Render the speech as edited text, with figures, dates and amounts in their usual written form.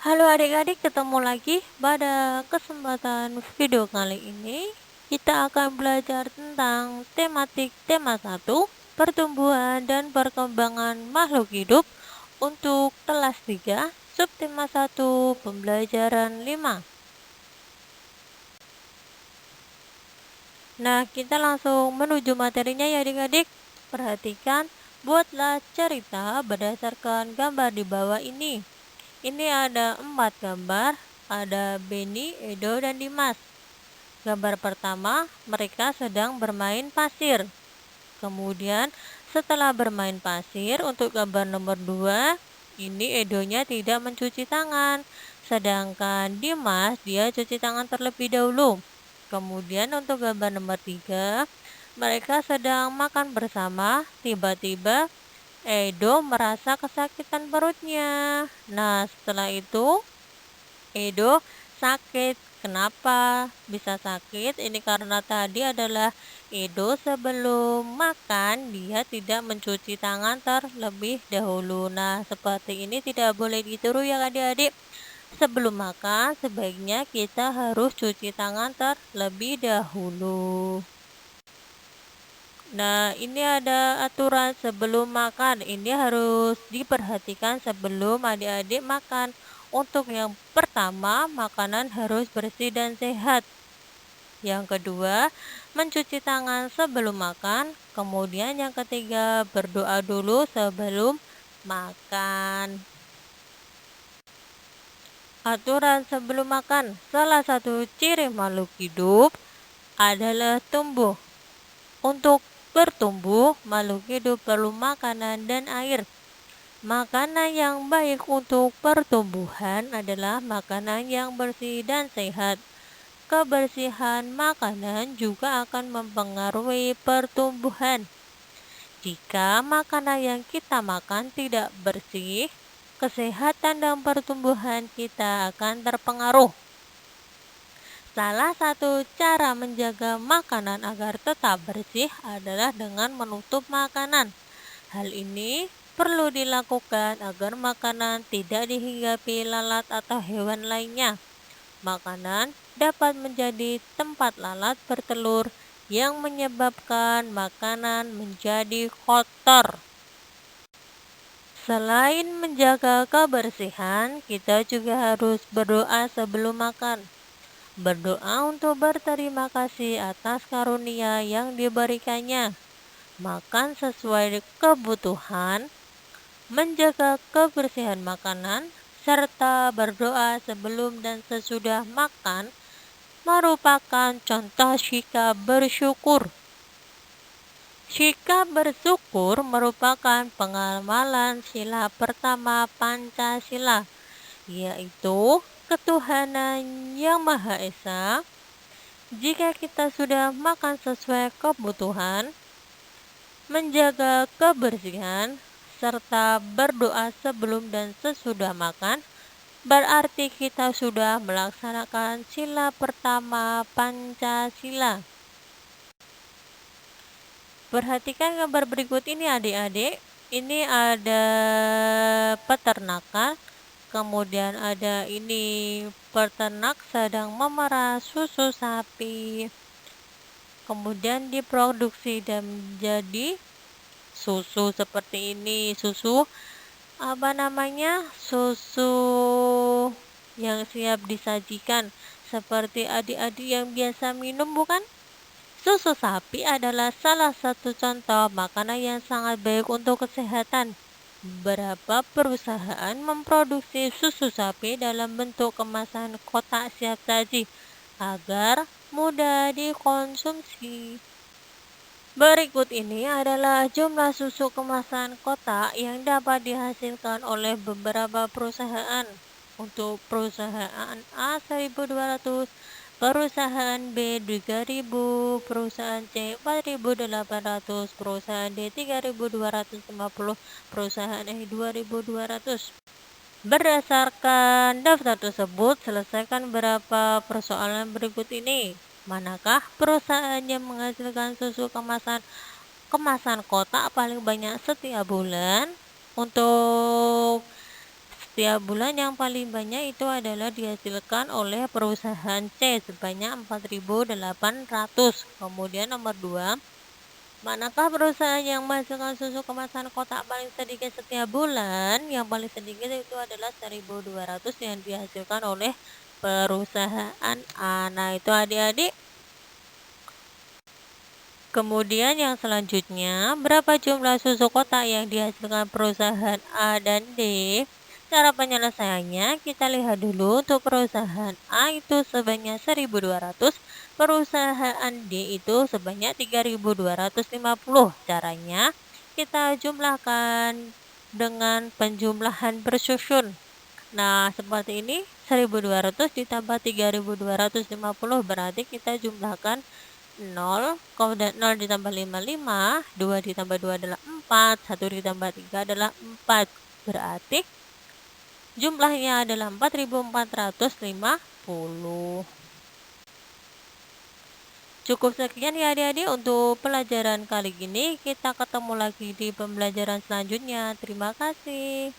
Halo adik-adik, ketemu lagi pada kesempatan video kali ini. Kita akan belajar tentang tematik tema 1, pertumbuhan dan perkembangan makhluk hidup untuk kelas 3, subtema 1, pembelajaran 5. Nah, kita langsung menuju materinya ya adik-adik. Perhatikan, buatlah cerita berdasarkan gambar di bawah ini. Ini ada 4 gambar, ada Benny, Edo, dan Dimas. Gambar pertama, mereka sedang bermain pasir. Kemudian, setelah bermain pasir, untuk gambar nomor 2, ini Edonya tidak mencuci tangan. Sedangkan Dimas, dia cuci tangan terlebih dahulu. Kemudian untuk gambar nomor 3, mereka sedang makan bersama. Tiba-tiba Edo merasa kesakitan perutnya. Nah, setelah itu Edo sakit. Kenapa bisa sakit? Ini karena tadi adalah Edo sebelum makan dia tidak mencuci tangan terlebih dahulu. Nah, seperti ini tidak boleh ditiru ya adik-adik. Sebelum makan sebaiknya kita harus cuci tangan terlebih dahulu. Nah, ini ada aturan sebelum makan. Ini harus diperhatikan sebelum adik-adik makan. Untuk yang pertama, makanan harus bersih dan sehat. Yang kedua, mencuci tangan sebelum makan. Kemudian yang ketiga, berdoa dulu sebelum makan. Aturan sebelum makan. Salah satu ciri makhluk hidup adalah tumbuh. Untuk bertumbuh, makhluk hidup perlu makanan dan air. Makanan yang baik untuk pertumbuhan adalah makanan yang bersih dan sehat. Kebersihan makanan juga akan mempengaruhi pertumbuhan. Jika makanan yang kita makan tidak bersih, kesehatan dan pertumbuhan kita akan terpengaruh. Salah satu cara menjaga makanan agar tetap bersih adalah dengan menutup makanan. Hal ini perlu dilakukan agar makanan tidak dihinggapi lalat atau hewan lainnya. Makanan dapat menjadi tempat lalat bertelur yang menyebabkan makanan menjadi kotor. Selain menjaga kebersihan, kita juga harus berdoa sebelum makan. Berdoa untuk berterima kasih atas karunia yang diberikannya. Makan sesuai kebutuhan, menjaga kebersihan makanan, serta berdoa sebelum dan sesudah makan merupakan contoh sikap bersyukur. Sikap bersyukur merupakan pengamalan sila pertama Pancasila, yaitu ketuhanan yang Maha Esa. Jika kita sudah makan sesuai kebutuhan, menjaga kebersihan, serta berdoa sebelum dan sesudah makan, berarti kita sudah melaksanakan sila pertama Pancasila. Perhatikan gambar berikut ini adik-adik. Ini ada peternakan, kemudian ada ini peternak sedang memerah susu sapi. Kemudian diproduksi dan menjadi susu seperti ini. Susu susu yang siap disajikan, seperti adik-adik yang biasa minum, bukan? Susu sapi adalah salah satu contoh makanan yang sangat baik untuk kesehatan. Beberapa perusahaan memproduksi susu sapi dalam bentuk kemasan kotak siap saji agar mudah dikonsumsi. Berikut ini adalah jumlah susu kemasan kotak yang dapat dihasilkan oleh beberapa perusahaan. Untuk perusahaan A 1.200, perusahaan B 3.000, perusahaan C 4.800, perusahaan D 3.250, perusahaan E 2.200. Berdasarkan daftar tersebut, selesaikan beberapa persoalan berikut ini. Manakah perusahaan yang menghasilkan susu kemasan kotak paling banyak setiap bulan? Untuk Setiap bulan yang paling banyak itu adalah dihasilkan oleh perusahaan C sebanyak 4.800. Kemudian nomor 2, manakah perusahaan yang menghasilkan susu kemasan kotak paling sedikit setiap bulan? Yang paling sedikit itu adalah 1.200 yang dihasilkan oleh perusahaan A. Nah, itu adik-adik. Kemudian yang selanjutnya, berapa jumlah susu kotak yang dihasilkan perusahaan A dan D? Cara penyelesaiannya, kita lihat dulu. Untuk perusahaan A itu sebanyak 1.200, perusahaan D itu sebanyak 3.250. Caranya, kita jumlahkan dengan penjumlahan bersusun. Nah, seperti ini, 1.200 ditambah 3.250, berarti kita jumlahkan 0, kemudian 0 ditambah 5, 2 ditambah 2 adalah 4, 1 ditambah 3 adalah 4. Berarti jumlahnya adalah 4.450. Cukup sekian ya adik-adik untuk pelajaran kali ini. Kita ketemu lagi di pembelajaran selanjutnya. Terima kasih.